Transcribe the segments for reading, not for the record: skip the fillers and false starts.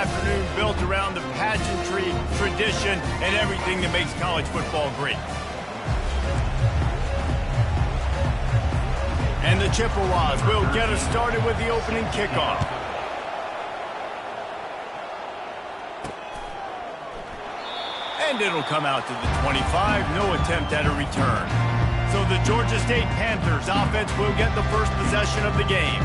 afternoon built around the pageantry, tradition, and everything that makes college football great. And the Chippewas will get us started with the opening kickoff. And it'll come out to the 25. No attempt at a return. So the Georgia State Panthers offense will get the first possession of the game.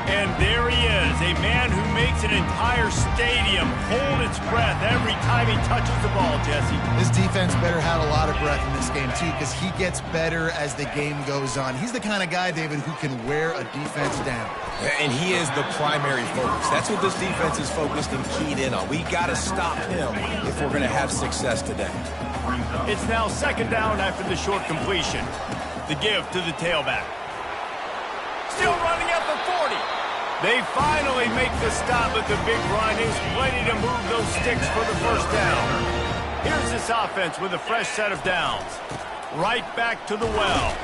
And there he is, a man who makes an entire stadium hold its breath every time he touches the ball, Jesse. This defense better have a lot of breath in this game, too, because he gets better as the game goes on. He's the kind of guy, David, who can wear a defense down. And he is the primary focus. That's what this defense is focused and keyed in on. We got to stop him if we're going to have success today. It's now second down after the short completion. The give to the tailback. Still running at the 40. They finally make the stop at the big run. Is plenty to move those sticks for the first down. Here's this offense with a fresh set of downs. Right back to the well.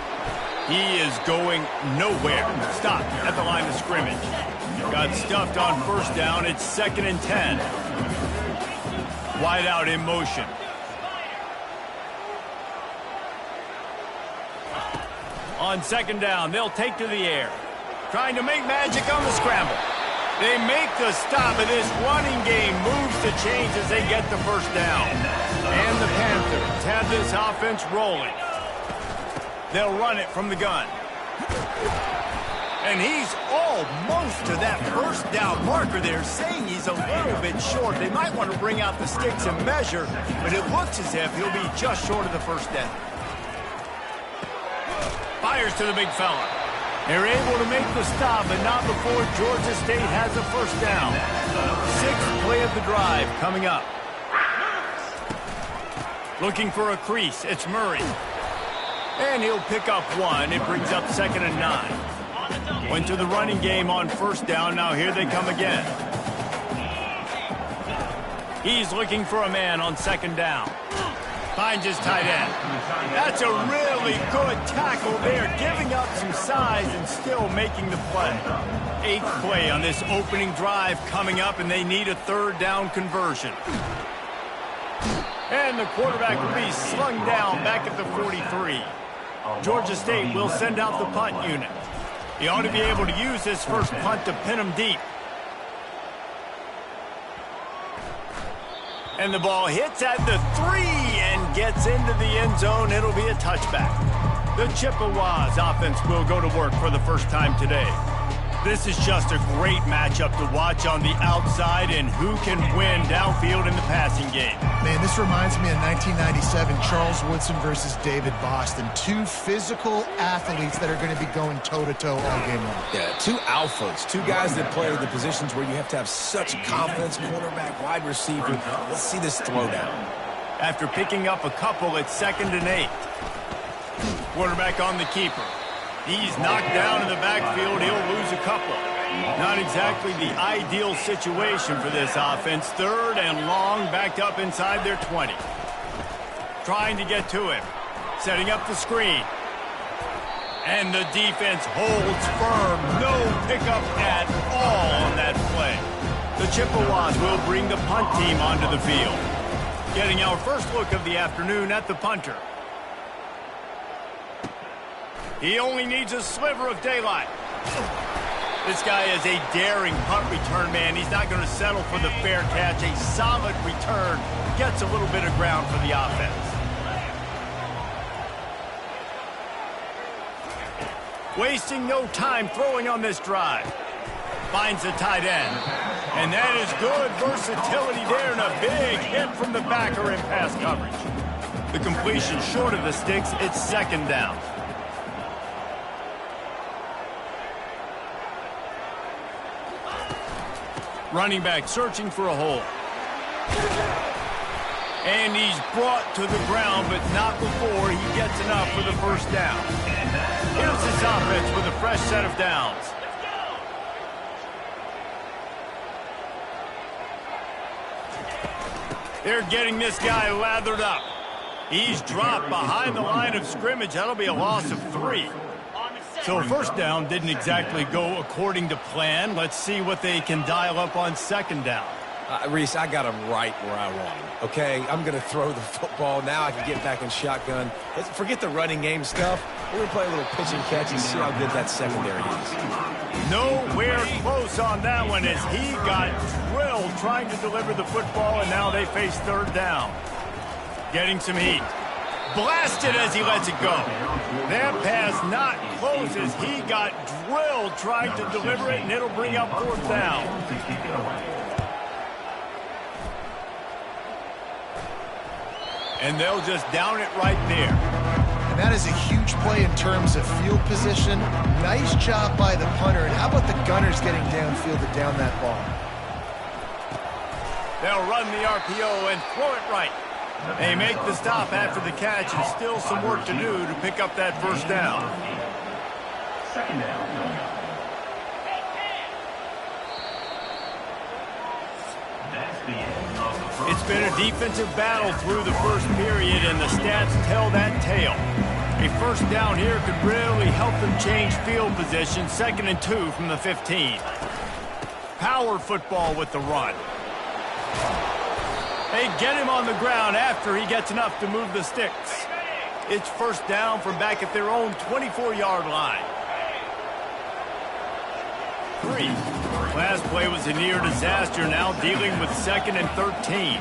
He is going nowhere. Stopped at the line of scrimmage. Got stuffed on first down. It's 2nd and 10. Wide out in motion. On second down, they'll take to the air. Trying to make magic on the scramble. They make the stop, and this running game moves to change as they get the first down. And the Panthers have this offense rolling. They'll run it from the gun. And he's almost to that first down marker there, saying he's a little bit short. They might want to bring out the sticks and measure, but it looks as if he'll be just short of the first down. Fires to the big fella. They're able to make the stop, but not before Georgia State has a first down. 6th play of the drive coming up. Looking for a crease. It's Murray. And he'll pick up one. It brings up 2nd and 9. Went to the running game on first down. Now here they come again. He's looking for a man on second down. Finds his tight end. That's a really good tackle there, giving up some size and still making the play. 8th play on this opening drive coming up, and they need a third down conversion. And the quarterback will be slung down back at the 43. Georgia State will send out the punt unit. He ought to be able to use this first punt to pin him deep. And the ball hits at the 3 and gets into the end zone. It'll be a touchback. The Chippewas offense will go to work for the first time today. This is just a great matchup to watch on the outside, and who can win downfield in the passing game. Man, this reminds me of 1997, Charles Woodson versus David Boston. Two physical athletes that are going to be going toe-to-toe all game long. Yeah, two alphas, two guys that play the positions where you have to have such confidence, quarterback, wide receiver. Let's see this throwdown. After picking up a couple, it's 2nd and 8. Quarterback on the keeper. He's knocked down in the backfield. He'll lose a couple. Not exactly the ideal situation for this offense. 3rd and long, backed up inside their 20. Trying to get to him. Setting up the screen. And the defense holds firm. No pickup at all on that play. The Chippewas will bring the punt team onto the field. Getting our first look of the afternoon at the punter. He only needs a sliver of daylight. This guy is a daring punt return man. He's not going to settle for the fair catch. A solid return. Gets a little bit of ground for the offense. Wasting no time throwing on this drive. Finds the tight end. And that is good versatility there, and a big hit from the backer in pass coverage. The completion short of the sticks. It's 2nd down. Running back searching for a hole. And he's brought to the ground, but not before he gets enough for the first down. Here's this offense with a fresh set of downs. They're getting this guy lathered up. He's dropped behind the line of scrimmage. That'll be a loss of 3. So first down didn't exactly go according to plan. Let's see what they can dial up on second down. Reese, I got him right where I want him, okay? I'm going to throw the football. Now I can get back in shotgun. Forget the running game stuff. We're going to play a little pitch and catch and see how good that secondary is. Nowhere close on that one as he got drilled trying to deliver the football, and now they face third down. Getting some heat. Blasted as he lets it go. That pass not close as he got drilled trying to deliver it, and it'll bring up fourth down. And they'll just down it right there. And that is a huge play in terms of field position. Nice job by the punter. And how about the Gunners getting downfield to down that ball? They'll run the RPO and throw it right. They make the stop after the catch, and still some work to do to pick up that first down. Second down. It's been a defensive battle through the first period, and the stats tell that tale. A first down here could really help them change field position. 2nd and 2 from the 15. Power football with the run. They get him on the ground after he gets enough to move the sticks. It's first down from back at their own 24-yard line. 3. Last play was a near disaster, now dealing with 2nd and 13.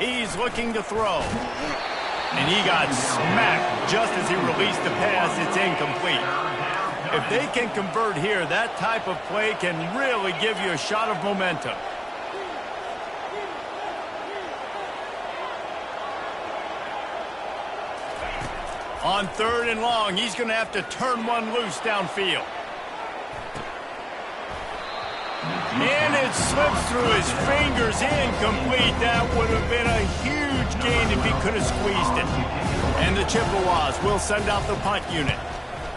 He's looking to throw. And he got smacked just as he released the pass. It's incomplete. If they can convert here, that type of play can really give you a shot of momentum. On 3rd and long, he's going to have to turn one loose downfield. And it slips through his fingers, incomplete. That would have been a huge gain if he could have squeezed it. And the Chippewas will send out the punt unit.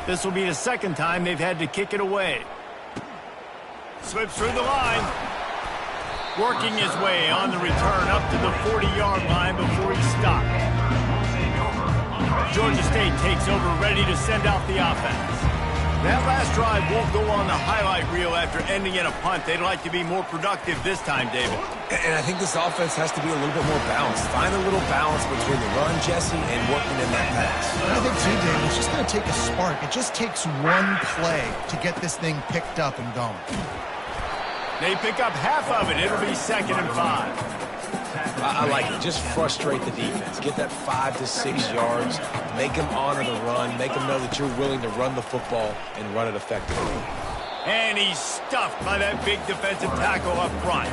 This will be the 2nd time they've had to kick it away. Slips through the line. Working his way on the return up to the 40-yard line before he stopped. Georgia State takes over, ready to send out the offense. That last drive won't go on the highlight reel after ending in a punt. They'd like to be more productive this time, David. And I think this offense has to be a little bit more balanced. Find a little balance between the run, Jesse, and working in that pass. I think, too, David, it's just going to take a spark. It just takes one play to get this thing picked up and going. They pick up half of it. It'll be 2nd and 5. I like it. Just frustrate the defense. Get that 5 to 6 yards. Make them honor the run. Make them know that you're willing to run the football and run it effectively. And he's stuffed by that big defensive tackle up front.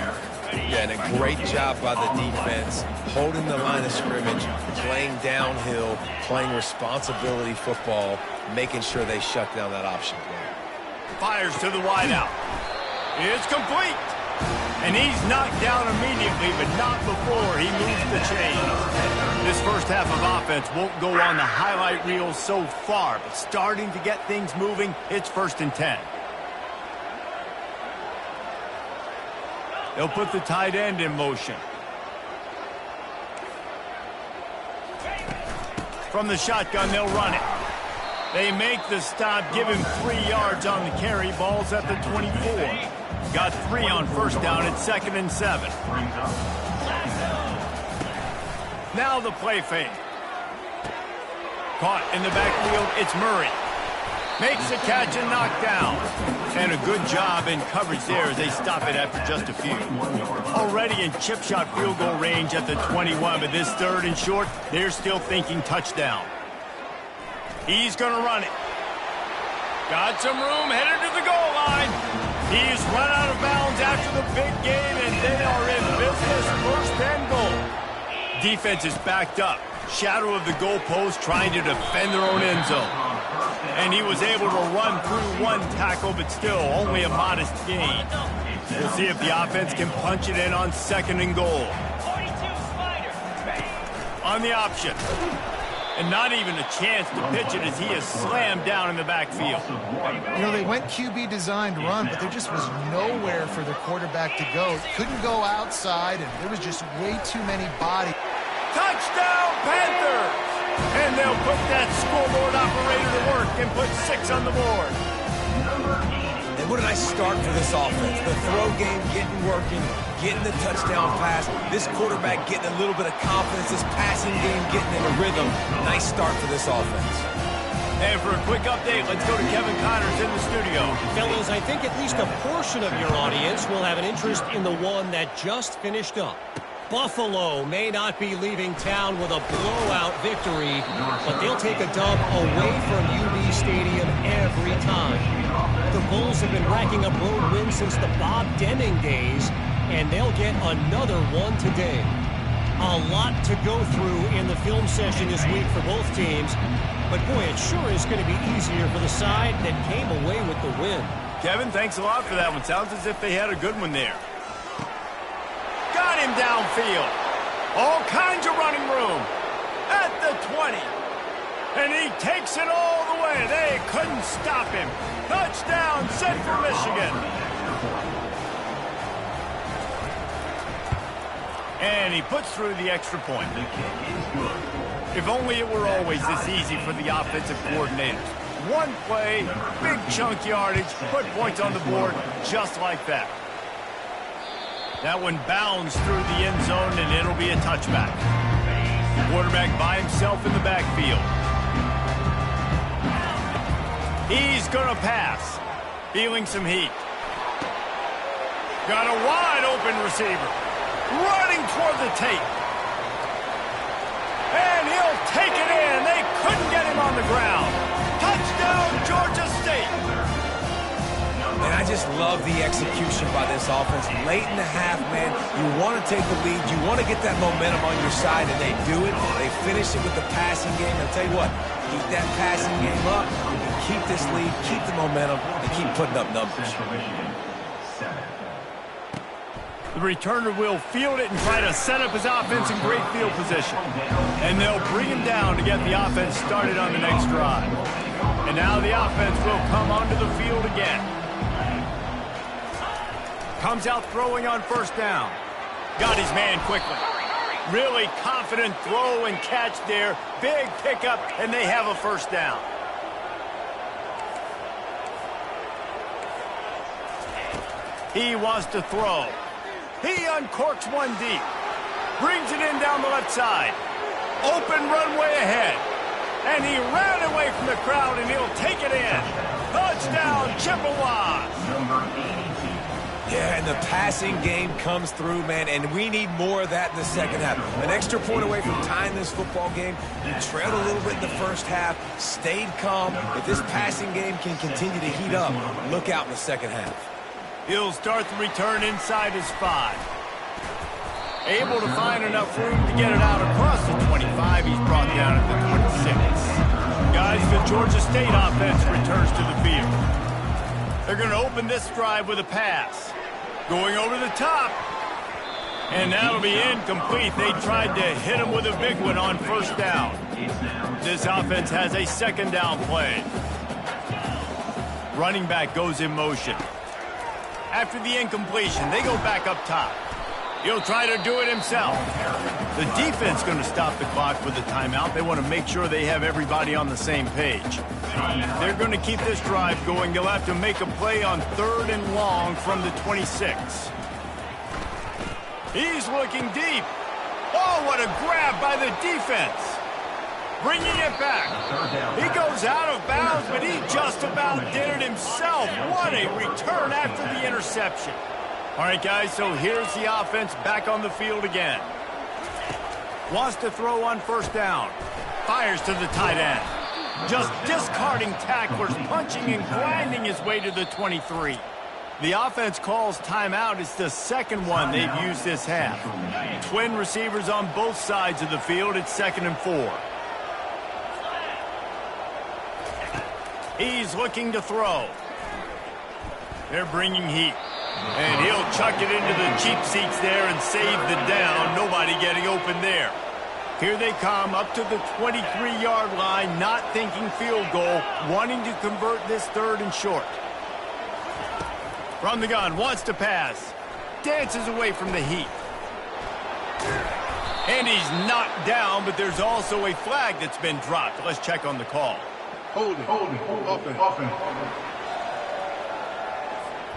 Yeah, and a great job by the defense, holding the line of scrimmage, playing downhill, playing responsibility football, making sure they shut down that option play. Fires to the wideout. It's complete. And he's knocked down immediately, but not before he moves the chains. This first half of offense won't go on the highlight reel so far, but starting to get things moving, it's 1st and 10. They'll put the tight end in motion. From the shotgun, they'll run it. They make the stop, give him 3 yards on the carry. Ball's at the 24. Got 3 on first down at 2nd and 7. Now the play fake. Caught in the backfield, it's Murray. Makes the catch and knocked down. And a good job in coverage there as they stop it after just a few. Already in chip shot field goal range at the 21, but this 3rd and short, they're still thinking touchdown. He's going to run it. Got some room, headed to the goal line. He's run out of bounds after the big game, and they are in business. 1st and goal. Defense is backed up. Shadow of the goalpost trying to defend their own end zone. And he was able to run through one tackle, but still only a modest gain. We'll see if the offense can punch it in on 2nd and goal. On the option. And not even a chance to pitch it as he is slammed down in the backfield. You know, they went QB designed run, but there just was nowhere for the quarterback to go. Couldn't go outside, and there was just way too many bodies. Touchdown, Panthers! And they'll put that scoreboard operator to work and put 6 on the board. And what a nice start for this offense. The throw game working, getting the touchdown pass. This quarterback getting a little bit of confidence. This passing game getting in a rhythm. Nice start for this offense. And for a quick update, let's go to Kevin Connors in the studio. Fellas, I think at least a portion of your audience will have an interest in the one that just finished up. Buffalo may not be leaving town with a blowout victory, but they'll take a dub away from UB Stadium every time. The Bulls have been racking up road wins since the Bob Deming days, and they'll get another one today. A lot to go through in the film session this week for both teams, but boy, it sure is going to be easier for the side that came away with the win. Kevin, thanks a lot for that one. Sounds as if they had a good one there. Got him downfield. All kinds of running room. At the 20. And he takes it all the way. They couldn't stop him. Touchdown, Central Michigan. And he puts through the extra point. If only it were always this easy for the offensive coordinators. One play, big chunk yardage, put points on the board just like that. That one bounds through the end zone, and it'll be a touchback. Quarterback by himself in the backfield. He's going to pass. Feeling some heat. Got a wide open receiver. Running toward the tape. And he'll take it in. They couldn't get him on the ground. Touchdown, Georgia State. And I just love the execution by this offense. Late in the half, man, you want to take the lead. You want to get that momentum on your side, and they do it. They finish it with the passing game. I'll tell you what, keep that passing game up. You can keep this lead, keep the momentum, and keep putting up numbers. The returner will field it and try to set up his offense in great field position. And they'll bring him down to get the offense started on the next drive. And now the offense will come onto the field again. Comes out throwing on first down. Got his man quickly. Really confident throw and catch there. Big pickup, and they have a first down. He wants to throw. He uncorks one deep. Brings it in down the left side. Open runway ahead. And he ran away from the crowd, and he'll take it in. Touchdown, Chippewas. Yeah, and the passing game comes through, man, and we need more of that in the second half. An extra point away from tying this football game. You trailed a little bit in the first half, stayed calm. If this passing game can continue to heat up, look out in the second half. He'll start the return inside his 5. Able to find enough room to get it out across the 25. He's brought down at the 26. Guys, the Georgia State offense returns to the field. They're going to open this drive with a pass. Going over the top. And that'll be incomplete. They tried to hit him with a big one on first down. This offense has a second down play. Running back goes in motion. After the incompletion, they go back up top. He'll try to do it himself. The defense going to stop the clock with a timeout. They want to make sure they have everybody on the same page. They're going to keep this drive going. They'll have to make a play on 3rd and long from the 26. He's looking deep. Oh, what a grab by the defense. Bringing it back. He goes out of bounds, but he just about did it himself. What a return after the interception. All right, guys, so here's the offense back on the field again. Wants to throw on first down. Fires to the tight end. Just discarding tacklers, punching and grinding his way to the 23. The offense calls timeout. It's the second one they've used this half. Twin receivers on both sides of the field. It's 2nd and 4. He's looking to throw. They're bringing heat. And he'll chuck it into the cheap seats there and save the down. Nobody getting open there. Here they come up to the 23-yard line, not thinking field goal, wanting to convert this 3rd and short. From the gun, wants to pass. Dances away from the heat. And he's knocked down, but there's also a flag that's been dropped. Let's check on the call. Hold it. Offense.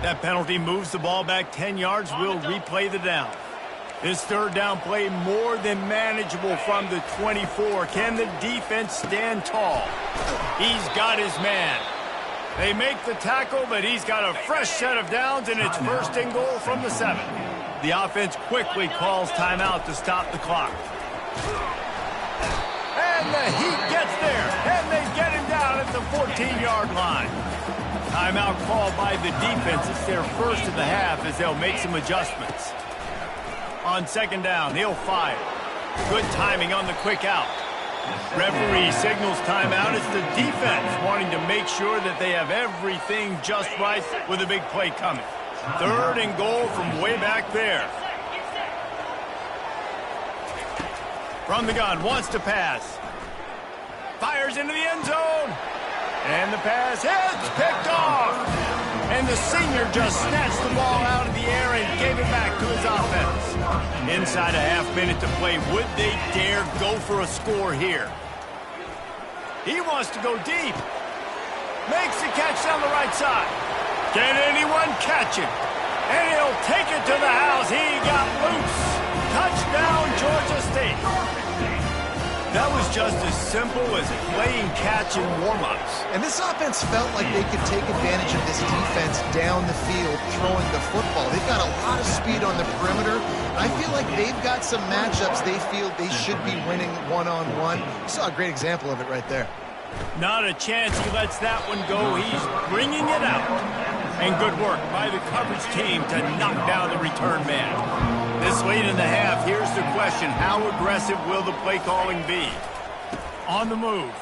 That penalty moves the ball back 10 yards. We'll replay the down. This third down play more than manageable from the 24. Can the defense stand tall? He's got his man. They make the tackle, but he's got a fresh set of downs, and it's first and goal from the 7. The offense quickly calls timeout to stop the clock. And the Heat gets there, and they get him down at the 14-yard line. Timeout called by the defense. It's their first of the half as they'll make some adjustments. On second down, he'll fire. Good timing on the quick out. Referee signals timeout. It's the defense wanting to make sure that they have everything just right with a big play coming. Third and goal from way back there. From the gun, wants to pass. Fires into the end zone. And the pass hits, picked off. And the senior just snatched the ball out of the air and gave it back to his offense. Inside a half minute to play. Would they dare go for a score here? He wants to go deep. Makes the catch down the right side. Can anyone catch him? And he'll take it to the house. He got loose. Touchdown, Georgia State. That was just as simple as playing catch in warm-ups. And this offense felt like they could take advantage of this defense down the field throwing the football. They've got a lot of speed on the perimeter. I feel like they've got some matchups they feel they should be winning one-on-one. You saw a great example of it right there. Not a chance he lets that one go. He's bringing it out. And good work by the coverage team to knock down the return man. This late in the half, here's the question. How aggressive will the play calling be? On the move.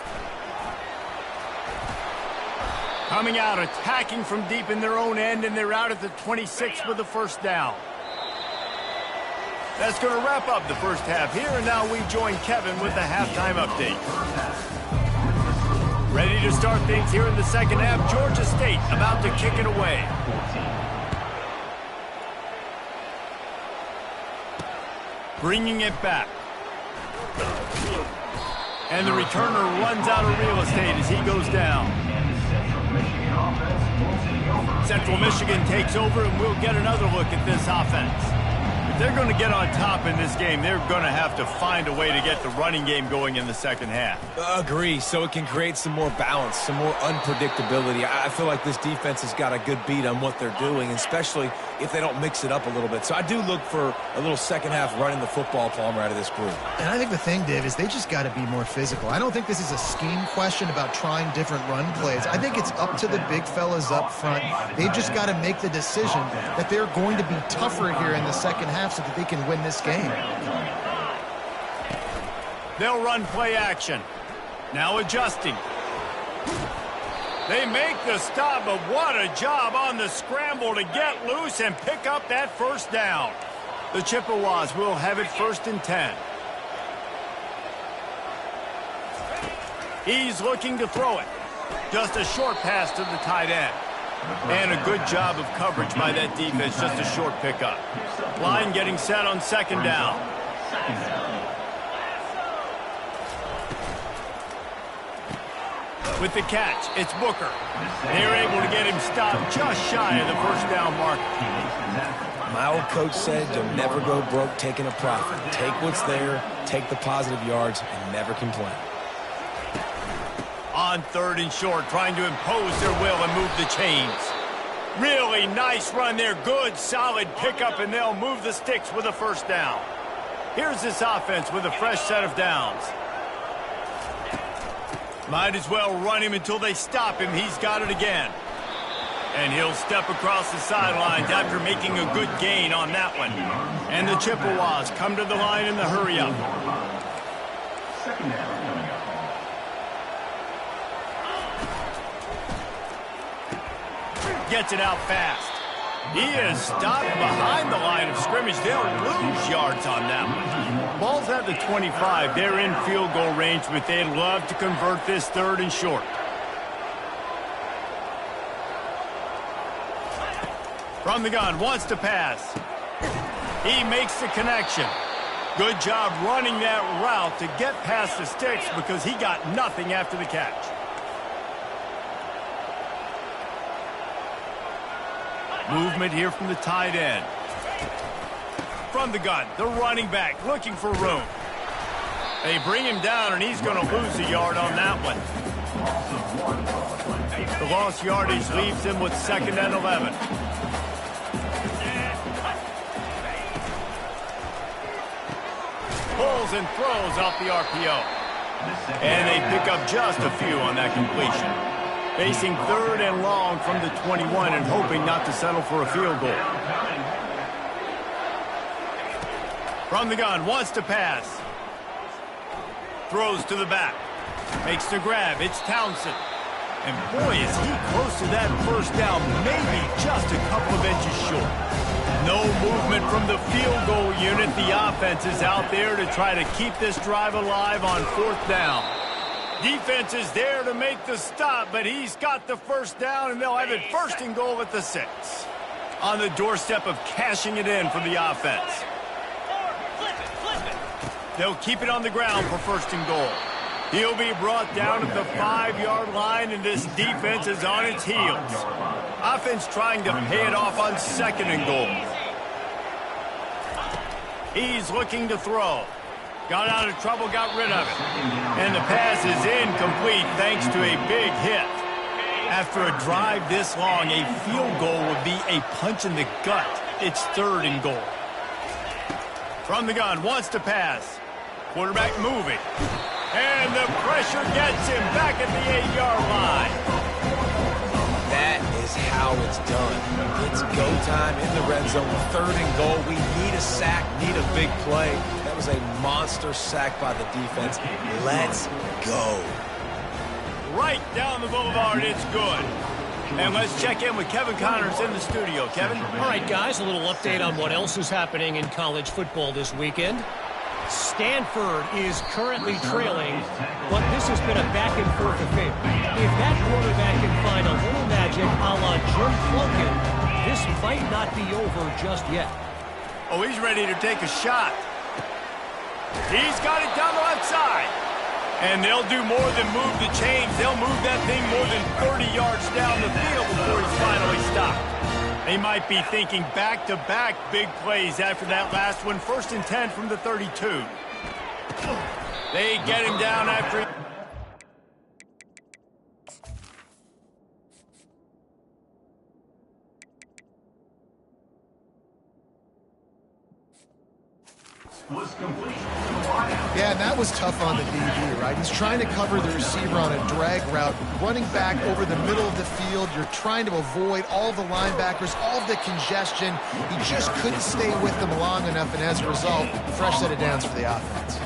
Coming out, attacking from deep in their own end, and they're out at the 26 with the first down. That's going to wrap up the first half here, and now we join Kevin with the halftime update. Ready to start things here in the second half. Georgia State about to kick it away. Bringing it back. And the returner runs out of real estate as he goes down. Central Michigan takes over, and we'll get another look at this offense. If they're going to get on top in this game, they're going to have to find a way to get the running game going in the second half. Agree, so it can create some more balance, some more unpredictability. I feel like this defense has got a good beat on what they're doing, especially if they don't mix it up a little bit. So I do look for a little second half running the football, Palmer, out of this group. And I think the thing, Dave, is they just got to be more physical. I don't think this is a scheme question about trying different run plays. I think it's up to the big fellas up front. They've just got to make the decision that they're going to be tougher here in the second half so that they can win this game. They'll run play action. Now adjusting. They make the stop, but what a job on the scramble to get loose and pick up that first down. The Chippewas will have it 1st and 10. He's looking to throw it. Just a short pass to the tight end. And a good job of coverage by that defense, just a short pickup. Line getting set on second down. With the catch, it's Booker. They're able to get him stopped just shy of the first down marker. My old coach said you'll never go broke taking a profit. Take what's there, take the positive yards, and never complain. On 3rd and short, trying to impose their will and move the chains. Really nice run there. Good, solid pickup, and they'll move the sticks with a first down. Here's this offense with a fresh set of downs. Might as well run him until they stop him. He's got it again. And he'll step across the sidelines after making a good gain on that one. And the Chippewas come to the line in the hurry-up. Second down. Gets it out fast. He is stopped behind the line of scrimmage. They'll lose yards on that one. Ball's at the 25. They're in field goal range, but they'd love to convert this 3rd and short. From the gun, wants to pass. He makes the connection. Good job running that route to get past the sticks because he got nothing after the catch. Movement here from the tight end. From the gun, the running back looking for room. They bring him down, and he's going to lose a yard on that one. The lost yardage leaves him with 2nd and 11. Pulls and throws off the RPO. And they pick up just a few on that completion. Facing 3rd and long from the 21 and hoping not to settle for a field goal. From the gun, wants to pass. Throws to the back. Makes the grab. It's Townsend. And boy, is he close to that first down. Maybe just a couple of inches short. No movement from the field goal unit. The offense is out there to try to keep this drive alive on 4th down. Defense is there to make the stop, but he's got the first down, and they'll have it 1st and goal at the 6. On the doorstep of cashing it in for the offense. They'll keep it on the ground for 1st and goal. He'll be brought down at the 5-yard line, and this defense is on its heels. Offense trying to pay it off on 2nd and goal. He's looking to throw. Got out of trouble, got rid of it. And the pass is incomplete thanks to a big hit. After a drive this long, a field goal would be a punch in the gut. It's 3rd and goal. From the gun, wants to pass. Quarterback moving. And the pressure gets him back at the 8-yard line. That is how it's done. It's go time in the red zone. 3rd and goal. We need a sack, need a big play. That was a monster sack by the defense. Let's go. Right down the boulevard, it's good. And let's check in with Kevin Connors in the studio. Kevin? All right, guys, a little update on what else is happening in college football this weekend. Stanford is currently trailing, but this has been a back-and-forth affair. If that quarterback can find a little magic a la Jim Plunkett, this might not be over just yet. Oh, he's ready to take a shot. He's got it down the left side. And they'll do more than move the chains. They'll move that thing more than 30 yards down the field before he's finally stopped. They might be thinking back-to-back big plays after that last one. 1st and 10 from the 32. They get him down after... Was complete. Yeah, and that was tough on the DB, right? He's trying to cover the receiver on a drag route, running back over the middle of the field. You're trying to avoid all the linebackers, all the congestion. He just couldn't stay with them long enough, and as a result, fresh set of downs for the offense.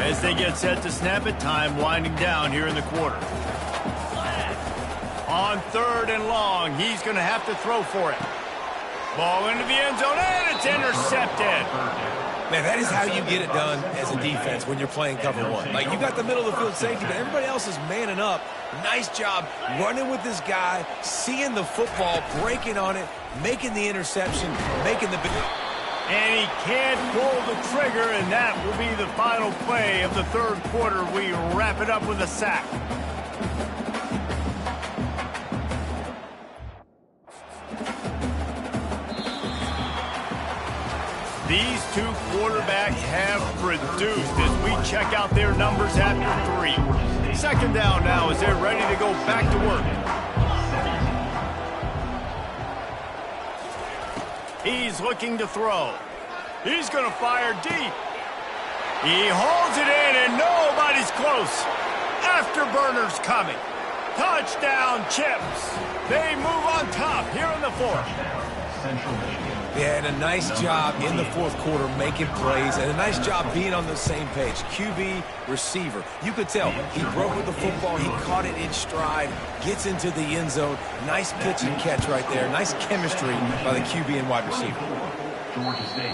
As they get set to snap it, time winding down here in the quarter. On 3rd and long, he's going to have to throw for it. Ball into the end zone, and it's intercepted. Man, that is how you get it done as a defense when you're playing cover 1. Like, you got the middle of the field safety, but everybody else is manning up. Nice job running with this guy, seeing the football, breaking on it, making the interception, making the... And he can't pull the trigger, and that will be the final play of the 3rd quarter. We wrap it up with a sack. These two quarterbacks have produced as we check out their numbers after 3. 2nd down now as they're ready to go back to work. He's looking to throw. He's going to fire deep. He holds it in, and nobody's close. Afterburner's coming. Touchdown, Chips. They move on top here in the 4th. Central Michigan. They had a nice job in the 4th quarter making plays and a nice job being on the same page. QB, receiver. You could tell he broke with the football. He caught it in stride, gets into the end zone. Nice pitch and catch right there. Nice chemistry by the QB and wide receiver.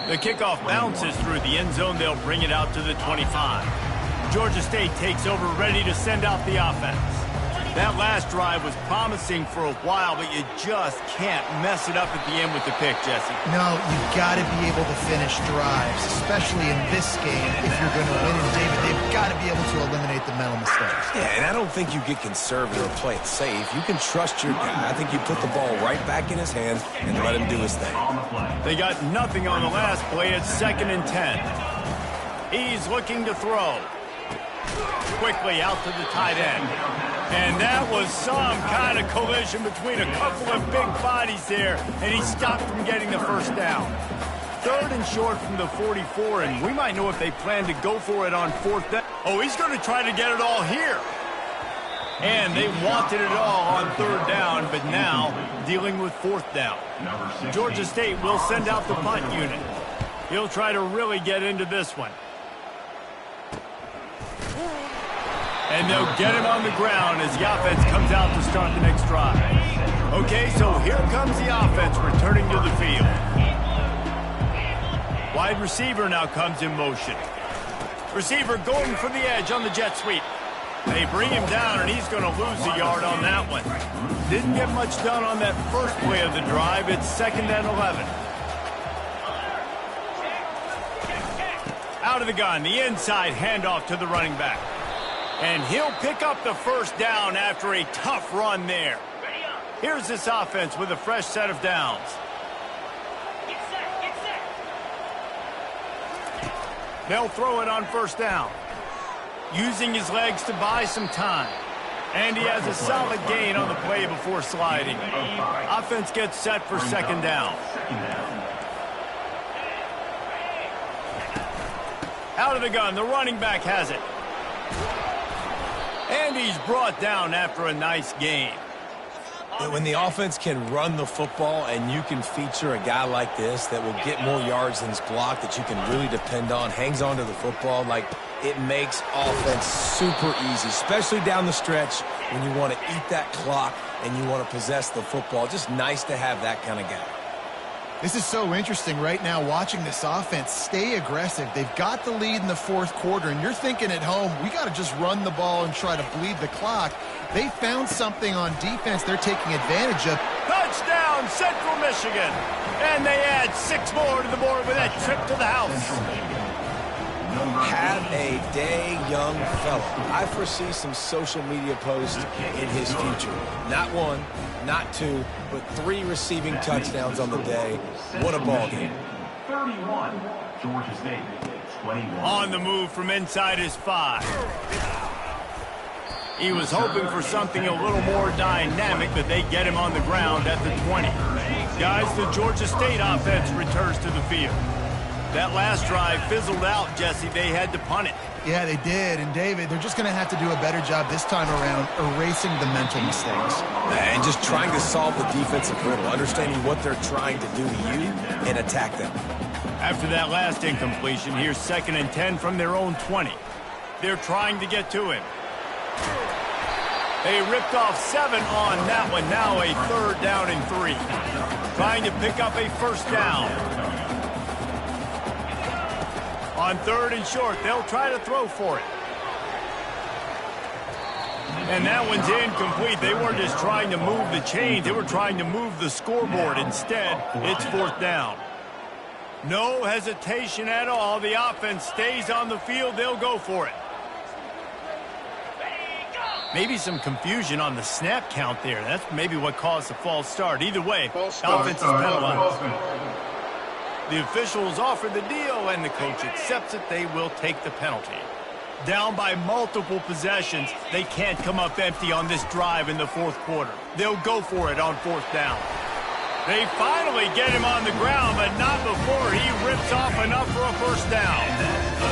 The kickoff bounces through the end zone. They'll bring it out to the 25. Georgia State takes over, ready to send out the offense. That last drive was promising for a while, but you just can't mess it up at the end with the pick, Jesse. No, you've got to be able to finish drives, especially in this game if you're going to win. And, David, they've got to be able to eliminate the mental mistakes. Yeah, and I don't think you get conservative or play it safe. You can trust your guy. I think you put the ball right back in his hands and let him do his thing. They got nothing on the last play. It's 2nd and 10. He's looking to throw. Quickly out to the tight end. And that was some kind of collision between a couple of big bodies there, and he stopped from getting the first down. 3rd and short from the 44, and we might know if they plan to go for it on 4th down. Oh, he's going to try to get it all here. And they wanted it all on 3rd down, but now dealing with 4th down. Georgia State will send out the punt unit. He'll try to really get into this one. And they'll get him on the ground as the offense comes out to start the next drive. Okay, so here comes the offense returning to the field. Wide receiver now comes in motion. Receiver going for the edge on the jet sweep. They bring him down, and he's going to lose a yard on that one. Didn't get much done on that first play of the drive. It's 2nd and 11. Out of the gun, the inside handoff to the running back. And he'll pick up the first down after a tough run there. Here's this offense with a fresh set of downs. They'll throw it on 1st down. Using his legs to buy some time. And he has a solid gain on the play before sliding. Offense gets set for 2nd down. Out of the gun, the running back has it. And he's brought down after a nice gain. When the offense can run the football and you can feature a guy like this that will get more yards than his block, that you can really depend on, hangs on to the football, like it makes offense super easy, especially down the stretch when you want to eat that clock and you want to possess the football. Just nice to have that kind of guy. This is so interesting right now watching this offense stay aggressive. They've got the lead in the 4th quarter, and you're thinking at home, we got to just run the ball and try to bleed the clock. They found something on defense they're taking advantage of. Touchdown, Central Michigan. And they add 6 more to the board with that trip to the house. Have a day, young fella. I foresee some social media posts in his future. Not 1, not 2, but 3 receiving touchdowns on the day. What a ball game. 31, Georgia State. 21. On the move from inside his 5. He was hoping for something a little more dynamic, but they get him on the ground at the 20. Guys, the Georgia State offense returns to the field. That last drive fizzled out, Jesse. They had to punt it. Yeah, they did. And, David, they're just going to have to do a better job this time around erasing the mental mistakes. And just trying to solve the defensive riddle, understanding what they're trying to do to you and attack them. After that last incompletion, here's 2nd and 10 from their own 20. They're trying to get to him. They ripped off 7 on that one. Now a 3rd down and 3. Trying to pick up a 1st down. On 3rd and short, they'll try to throw for it. And that one's incomplete. They weren't just trying to move the chains. They were trying to move the scoreboard. Instead, it's 4th down. No hesitation at all. The offense stays on the field. They'll go for it. Maybe some confusion on the snap count there. That's maybe what caused the false start. Either way, offense is penalized. The officials offer the deal, and the coach accepts it. They will take the penalty. Down by multiple possessions, they can't come up empty on this drive in the 4th quarter. They'll go for it on 4th down. They finally get him on the ground, but not before he rips off enough for a 1st down.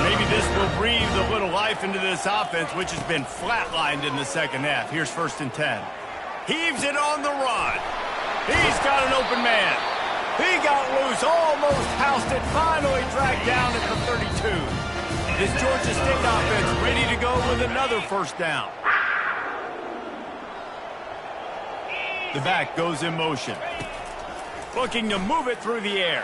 Maybe this will breathe a little life into this offense, which has been flatlined in the 2nd half. Here's 1st and 10. Heaves it on the run. He's got an open man. He got loose, almost housed it, finally dragged down at the 32. This Georgia State offense ready to go with another 1st down. The back goes in motion. Looking to move it through the air.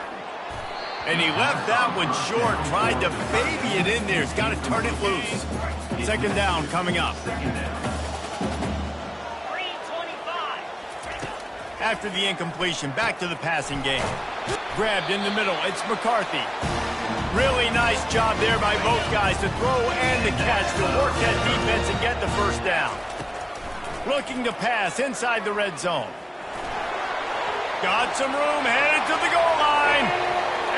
And he left that one short, tried to baby it in there. He's got to turn it loose. 2nd down coming up. after the incompletion. Back to the passing game. Grabbed in the middle. It's McCarthy. Really nice job there by both guys to throw and to catch, to work that defense and get the first down. Looking to pass inside the red zone. Got some room, headed to the goal line.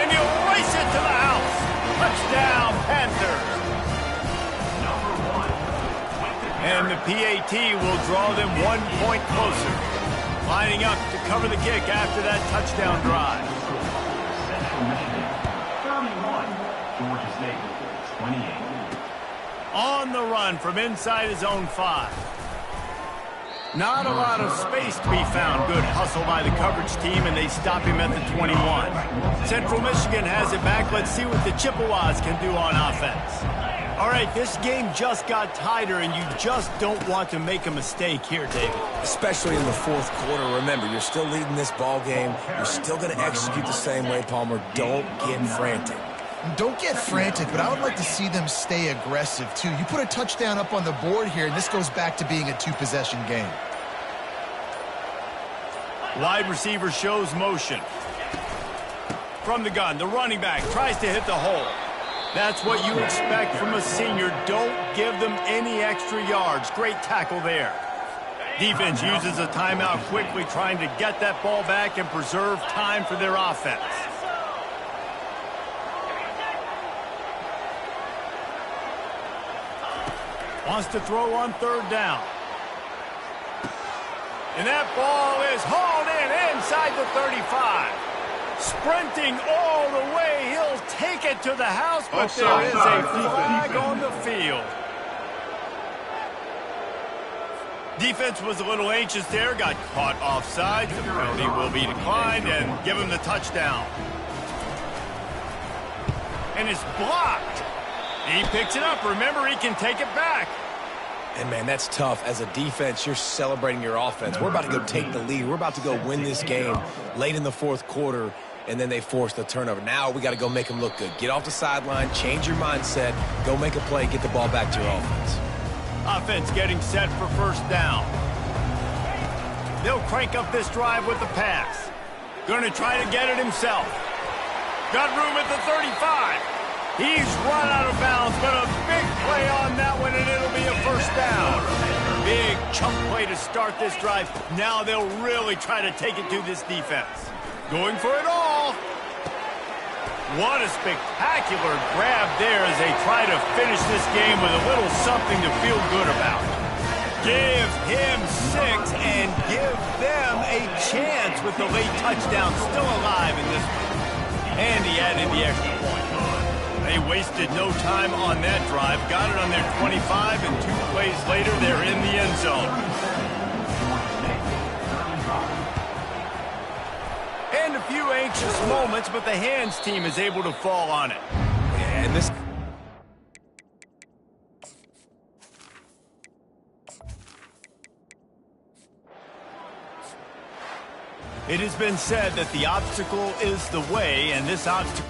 And he'll race it to the house. Touchdown, Panthers. And the PAT will draw them 1 point closer. Lining up to cover the kick after that touchdown drive. Central Michigan, 31. Georgia State, 28. On the run from inside his own 5. Not a lot of space to be found. Good hustle by the coverage team, and they stop him at the 21. Central Michigan has it back. Let's see what the Chippewas can do on offense. All right, this game just got tighter, and you just don't want to make a mistake here, David. Especially in the fourth quarter. Remember, you're still leading this ball game. You're still going to execute the same way, Palmer. Don't get frantic. Don't get frantic, but I would like to see them stay aggressive, too. You put a touchdown up on the board here, and this goes back to being a two-possession game. Wide receiver shows motion. From the gun, the running back tries to hit the hole. That's what you expect from a senior. Don't give them any extra yards. Great tackle there. Defense uses a timeout quickly, trying to get that ball back and preserve time for their offense. Wants to throw on third down. And that ball is hauled in inside the 35. Sprinting all the way, he'll take it to the house, but there is a flag on the field. Defense was a little anxious there, got caught offside. The penalty will be declined and give him the touchdown. And it's blocked. He picks it up. Remember, he can take it back. And, man, that's tough. As a defense, you're celebrating your offense. We're about to go take the lead. We're about to go win this game late in the fourth quarter, and then they force the turnover. Now we got to go make them look good. Get off the sideline, change your mindset, go make a play, get the ball back to your offense. Offense getting set for first down. They'll crank up this drive with the pass. Going to try to get it himself. Got room at the 35. He's run out of bounds, but a big play on that one, and it'll be a first down. Big chunk play to start this drive. Now they'll really try to take it to this defense. Going for it all. What a spectacular grab there as they try to finish this game with a little something to feel good about. Give him 6 and give them a chance with the late touchdown still alive in this one. And he added the extra point. They wasted no time on that drive. Got it on their 25, and 2 plays later, they're in the end zone. And a few anxious moments, but the hands team is able to fall on it. And this... It has been said that the obstacle is the way, and this obstacle...